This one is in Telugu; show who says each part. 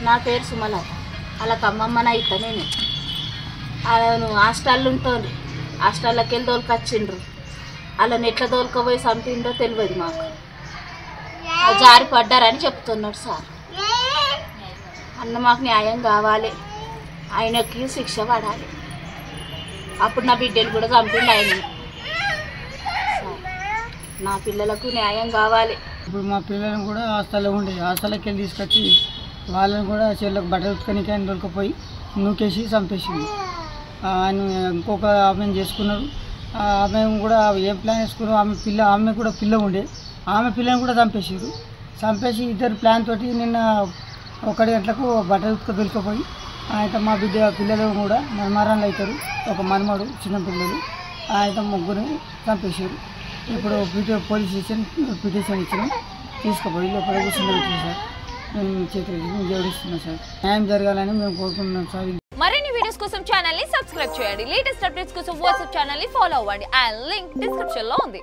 Speaker 1: నా పేరు సుమలత. వాళ్ళకి అమ్మమ్మన అవుతా నేను. వాళ్ళను హాస్టల్ ఉంటుంది, హాస్టల్లోకి వెళ్ళి తోలుకొచ్చిండ్రు. వాళ్ళని ఎట్లా తోలుకపోయి చంపిండో తెలియదు మాకు. జారి పడ్డారని చెప్తున్నాడు సార్. అన్న మాకు న్యాయం కావాలి, ఆయనకి శిక్ష పడాలి. అప్పుడు నా బిడ్డలు కూడా చంపిండు ఆయన. నా పిల్లలకు న్యాయం కావాలి.
Speaker 2: ఇప్పుడు మా పిల్లలను కూడా హాస్టల్లో ఉండేది, హాస్టల్లోకి వెళ్ళి తీసుకొచ్చి వాళ్ళని కూడా చెల్లకు బట్టలు ఉతుకనికి ఆయన దొరికిపోయి నూకేసి చంపేసింది. ఆయన ఇంకొక ఆమెను చేసుకున్నారు. ఆమె కూడా ఏం ప్లాన్ వేసుకున్నారు, ఆమె కూడా పిల్ల ఉండే, ఆమె పిల్లని కూడా చంపేసారు. చంపేసి ఇద్దరు ప్లాన్ తోటి నిన్న 1 గంటలకు బట్టలు ఉతుక దొరికిపోయి ఆయన మా పిల్లలు కూడా మన్మరాలు అవుతారు. ఒక మన్మడు చిన్న పిల్లలు ఆయన ముగ్గురిని చంపేసారు. ఇప్పుడు పోలీస్ స్టేషన్ పిటిషన్ ఇచ్చినాం, తీసుకుపోయి లోపల కూర్చుని పెట్టింది సార్. మేము చేతులు జోడిస్తున్నాం సార్. న్యాయం జరగాలని మేము కోరుకుంటున్నాం సార్.
Speaker 3: మరిన్ని వీడియోస్ కోసం ఛానల్ ని సబ్స్క్రైబ్ చేయండి. లేటెస్ట్ అప్డేట్స్ కోసం వాట్సాప్ ఛానల్ ని ఫాలో అవ్వండి. ఆ లింక్ డిస్క్రిప్షన్ లో ఉంది.